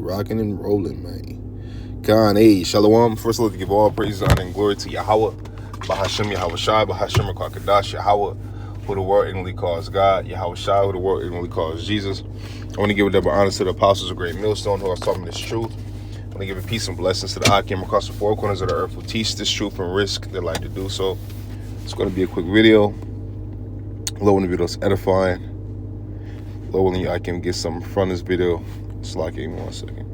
rocking and rolling, man. Khan, hey, Shalom. First, let's give all praise, honor, and glory to Yahweh, Bahashem Yahweh Shai, Bahashem Kwakadash, Yahweh, who the world ignorantly calls God, Yahweh Shai, who the world ignorantly calls Jesus. I want to give a double honor to the apostles of Great Millstone who are talking this truth. I want to give a peace and blessings to the Akim across the four corners of the earth who teach this truth and risk their life to do so. It's going to be a quick video. Lord, when the video is edifying. Lord, when I can get something from this video. It's like, give me 1 second.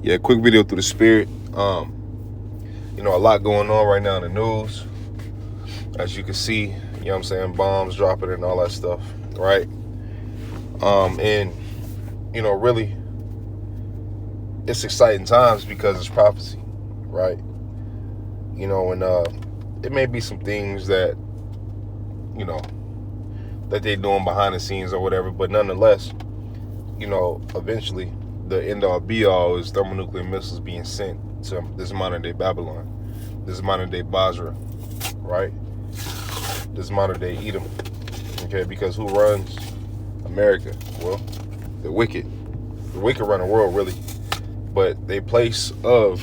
Yeah, quick video through the spirit. A lot going on right now in the news. As you can see, you know what I'm saying, bombs dropping and all that stuff, right? Really, it's exciting times because it's prophecy, right? It may be some things that, that they're doing behind the scenes or whatever, but nonetheless, eventually the end all be all is thermonuclear missiles being sent to this modern day Babylon, this modern day Bozrah, right? This modern day Edom, okay? Because who runs America? Well, the wicked. The wicked run the world, really. But they place of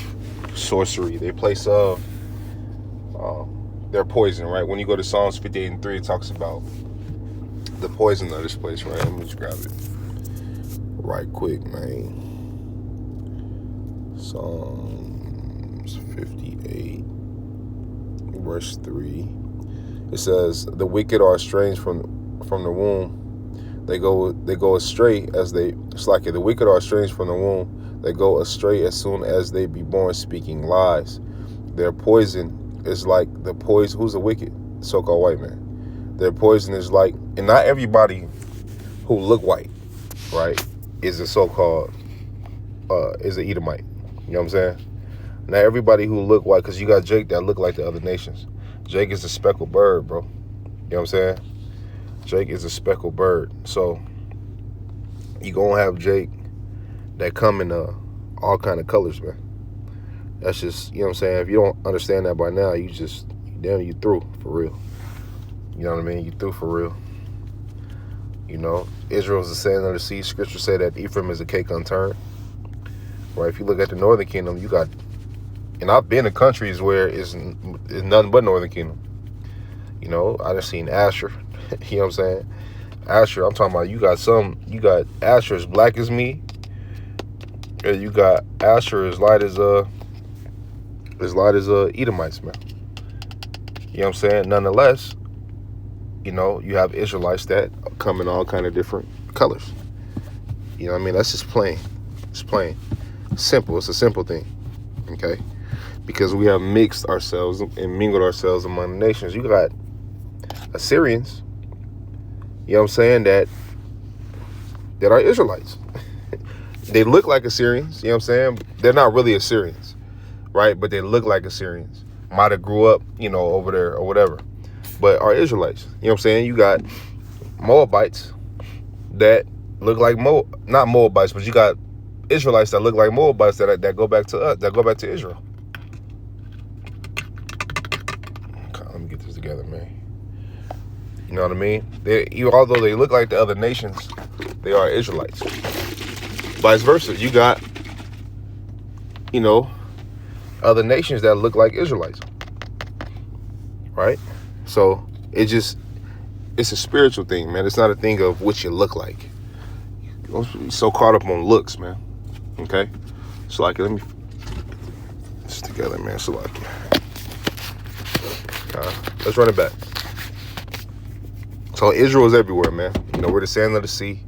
sorcery, they place of their poison, right? When you go to Psalms 58:3, it talks about the poison of this place, right? Let me just grab it right quick, man. Psalms 58, verse 3. It says, "The wicked are estranged from the womb. They go astray as they." It's like it. The wicked are estranged from the womb. They go astray as soon as they be born, speaking lies. Their poison is like the poison. Who's the wicked? So-called white man. Their poison is like, and not everybody who look white, right, is a so-called is an Edomite. You know what I'm saying? Not everybody who look white, because you got Jake that look like the other nations. Jake is a speckled bird, bro. You know what I'm saying? Jake is a speckled bird. So you gonna have Jake that come in all kind of colors, man. That's just, you know what I'm saying? If you don't understand that by now, you through for real. You know what I mean? You through for real. Israel is the sand of the sea. Scripture say that Ephraim is a cake unturned. Right? If you look at the northern kingdom, you got, and I've been to countries where it's nothing but northern kingdom. I done seen Asher. You know what I'm saying? Asher, I'm talking about, you got Asher as black as me. And you got Asher as light as Edomites, man. You know what I'm saying? Nonetheless, you have Israelites that come in all kind of different colors. You know what I mean? That's just plain. It's plain. Simple. It's a simple thing. Okay? Because we have mixed ourselves and mingled ourselves among the nations. You got Assyrians, you know what I'm saying, that are Israelites. They look like Assyrians, you know what I'm saying? They're not really Assyrians, right? But they look like Assyrians. Might have grew up, over there or whatever. But are Israelites. You know what I'm saying? You got Moabites that look like not Moabites, but you got Israelites that look like Moabites that go back to us, that go back to Israel. Okay, let me get this together, man. You know what I mean? Although they look like the other nations, they are Israelites. Vice versa, you got, other nations that look like Israelites, right? So it's a spiritual thing, man. It's not a thing of what you look like. You're so caught up on looks, man. Okay? So let me get this together, man. So let's run it back. So Israel is everywhere, man. We're the sand of the sea,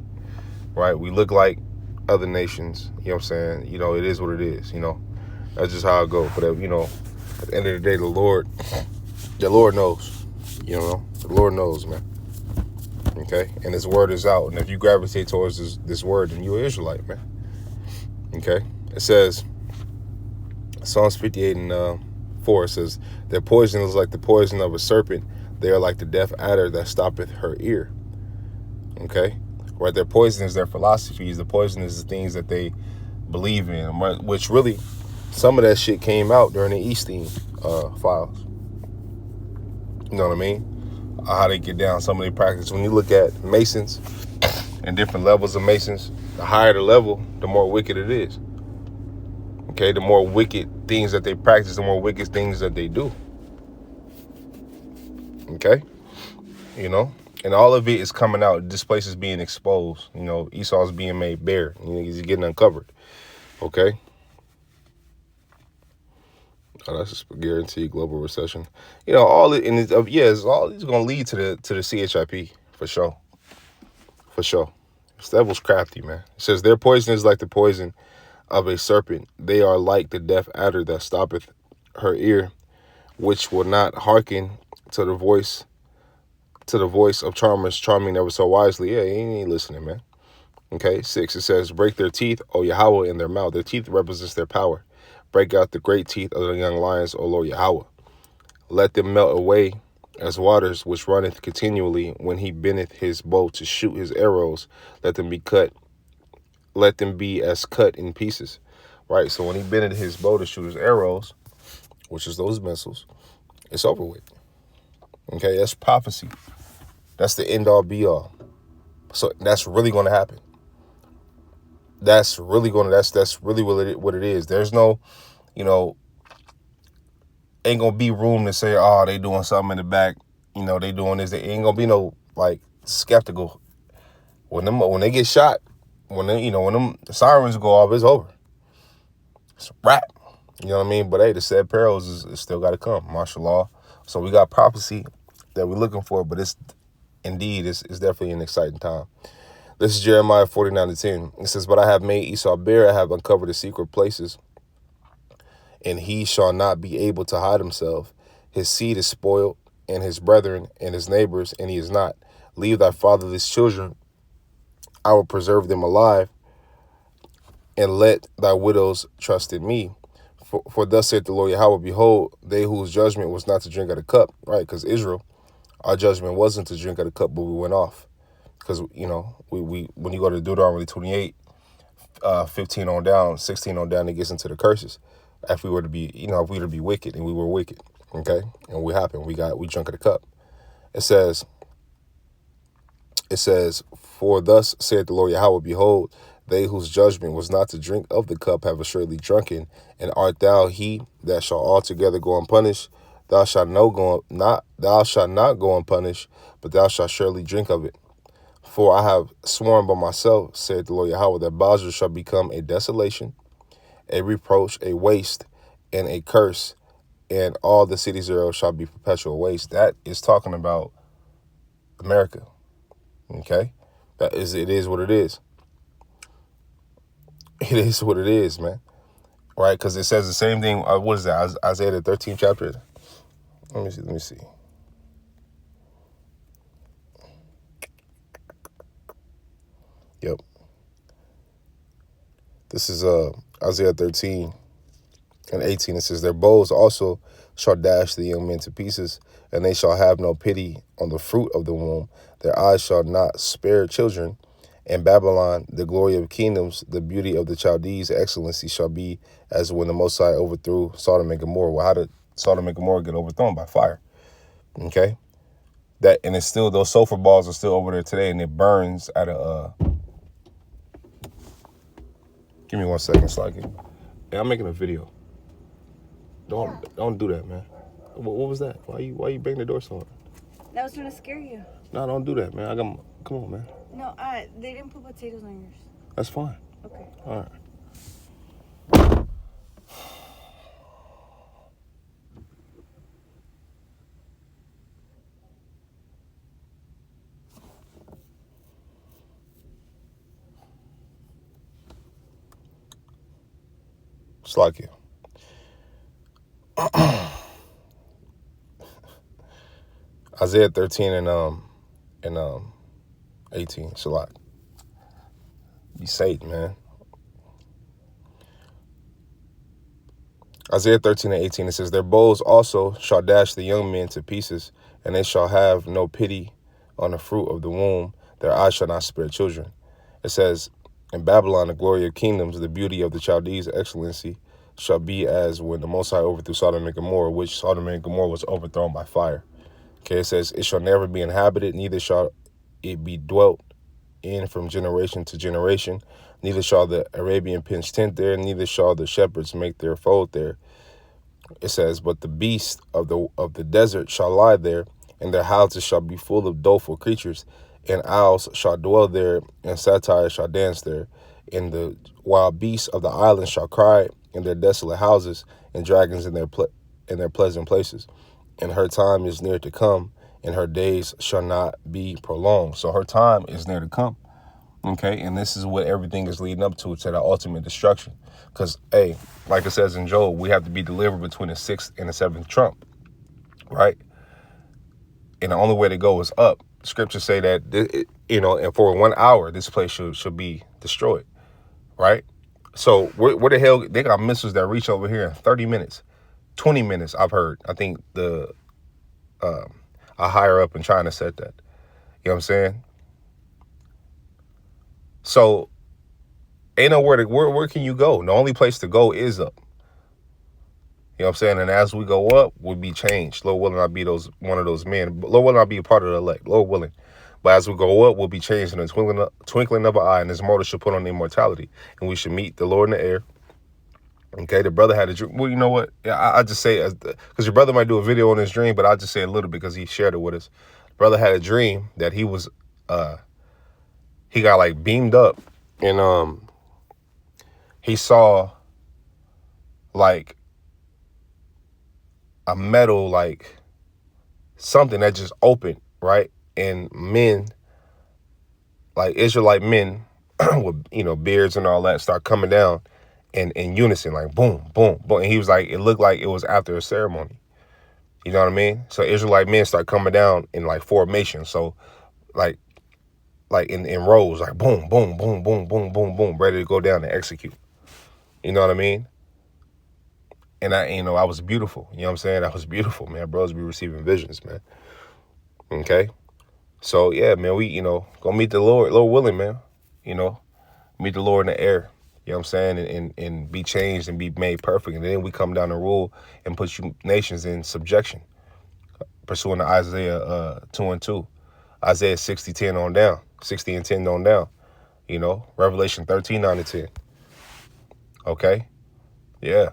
right? We look like other nations. You know what I'm saying? It is what it is. That's just how it goes. But at the end of the day, the Lord knows. The Lord knows, man. Okay, and His word is out. And if you gravitate towards this word, then you're an Israelite, man. Okay, it says, Psalms 58:4. It says, "Their poison is like the poison of a serpent. They are like the deaf adder that stoppeth her ear." Okay, right? Their poison is their philosophies. The poison is the things that they believe in, which really, some of that shit came out during the Easting files. You know what I mean? How they get down, some of their practice. When you look at Masons, and different levels of Masons. The higher the level, the more wicked it is. Okay, the more wicked things that they practice, the more wicked things that they do. Okay, you know, and all of it is coming out. This place is being exposed. You know, Esau's being made bare. You know, he's getting uncovered. Okay. Oh, that's a guaranteed global recession. You know, all it, and it's, it's going to lead to the CHIP for sure. For sure. This devil's crafty, man. It says their poison is like the poison of a serpent. They are like the deaf adder that stoppeth her ear, which will not hearken to the voice of charmers charming ever so wisely. Yeah, he ain't listening, man. Okay, 6, it says, break their teeth, O Yahweh, in their mouth. Their teeth represents their power. Break out the great teeth of the young lions, O Lord Yahweh. Let them melt away as waters which runneth continually when he bendeth his bow to shoot his arrows. Let them be as cut in pieces. Right, so when he bended his bow to shoot his arrows, which is those missiles, it's over with. Okay, that's prophecy. That's the end all be all. So that's really going to happen. That's really what it is. There's no, ain't gonna be room to say, oh, they doing something in the back, they doing this. They ain't gonna be no skeptical. When they get shot, when them sirens go off, it's over. It's a wrap. You know what I mean? But hey, the said perils is still got to come, martial law. So we got prophecy that we're looking for, but it's definitely an exciting time. This is Jeremiah 49:10. It says, but I have made Esau bare, I have uncovered his secret places, and he shall not be able to hide himself. His seed is spoiled, and his brethren, and his neighbors, and he is not. Leave thy fatherless children, I will preserve them alive, and let thy widows trust in me. For thus saith the Lord Yahweh, behold, they whose judgment was not to drink of the cup, right? Because Israel, our judgment wasn't to drink of the cup, but we went off. Because, we when you go to Deuteronomy 28, 15 on down, 16 on down, it gets into the curses. If we were to be, if we were to be wicked, and we were wicked, okay? And what happened? We drunk of the cup. It says, for thus saith the Lord Yahweh, behold, they whose judgment was not to drink of the cup have assuredly drunken, and art thou he that shall altogether go unpunished? Thou shalt not go unpunished, but thou shalt surely drink of it. For I have sworn by myself, saith the Lord Yahweh, that Bozrah shall become a desolation, a reproach, a waste, and a curse, and all the cities thereof shall be perpetual waste. That is talking about America. Okay? It is what it is. It is what it is, man. Right? Because it says the same thing. What is that? Isaiah the 13th chapter. Let me see. Yep. This is Isaiah 13 and 18. It says, their bows also shall dash the young men to pieces, and they shall have no pity on the fruit of the womb. Their eyes shall not spare children. In Babylon, the glory of kingdoms, the beauty of the Chaldees, excellency shall be as when the Most High overthrew Sodom and Gomorrah. Well, how did Sodom and Gomorrah get overthrown? By fire. Okay? And it's still, those sulfur balls are still over there today, and it burns at a, give me 1 second, Sluggy. Hey, I'm making a video. Don't do that, man. What was that? Why you banging the door so hard? That was trying to scare you. No, don't do that, man. Come on, man. No, they didn't put potatoes on yours. That's fine. Okay. All right. It's like you. Isaiah 13 and 18. Shalak. Be safe, man. Isaiah 13 and 18, it says, their bows also shall dash the young men to pieces, and they shall have no pity on the fruit of the womb. Their eyes shall not spare children. It says, in Babylon, the glory of kingdoms, the beauty of the Chaldees, excellency, shall be as when the Most High overthrew Sodom and Gomorrah, which Sodom and Gomorrah was overthrown by fire. Okay, it says, it shall never be inhabited, neither shall it be dwelt in from generation to generation. Neither shall the Arabian pitch tent there, neither shall the shepherds make their fold there. It says, but the beasts of the desert shall lie there, and their houses shall be full of doleful creatures, and owls shall dwell there, and satyrs shall dance there, and the wild beasts of the islands shall cry in their desolate houses, and dragons in their pleasant places. And her time is near to come, and her days shall not be prolonged. So her time is near to come. Okay, and this is what everything is leading up to the ultimate destruction. Because, hey, like it says in Job, we have to be delivered between the sixth and the seventh trump, right? And the only way to go is up. Scriptures say that, and for 1 hour, this place should be destroyed, right? So where the hell, they got missiles that reach over here in 30 minutes, 20 minutes, I've heard. I think a higher up in China said that. You know what I'm saying? So ain't nowhere where can you go? The only place to go is up. You know what I'm saying? And as we go up, we'll be changed. Lord willing, I'll be one of those men. Lord willing, I'll be a part of the elect. Lord willing. But as we go up, we'll be changed in a twinkling of an eye, and his mortal should put on immortality. And we should meet the Lord in the air. Okay, the brother had a dream. Well, you know what? I just say, because your brother might do a video on his dream, but I'll just say a little bit because he shared it with us. The brother had a dream that he got like beamed up, and he saw like a metal, like something that just opened, right? And men, like Israelite men with, beards and all that, start coming down in unison, like boom, boom, boom. And he was like, it looked like it was after a ceremony. You know what I mean? So Israelite men start coming down in like formation. So like in rows, like boom, boom, boom, boom, boom, boom, boom, ready to go down and execute. You know what I mean? And I was beautiful. You know what I'm saying? I was beautiful, man. Bros be receiving visions, man. Okay? So, yeah, man, we, go meet the Lord willing, man. Meet the Lord in the air. You know what I'm saying? And be changed and be made perfect. And then we come down and rule and put you nations in subjection. Pursuing the Isaiah 2:2. Isaiah 60:10 on down. 60 and 10 on down. Revelation 13:9-10. Okay? Yeah.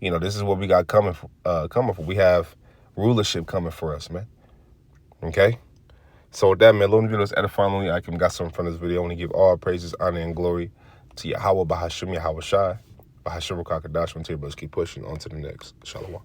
This is what we got coming for. We have rulership coming for us, man. Okay? So with that, man, Lord, this edifying I got something from this video. I want to give all praises, honor, and glory to Yahweh, Bahashim, Yahweh Shai, Bahashim, Kakadash, until your brothers keep pushing on to the next. Shalom.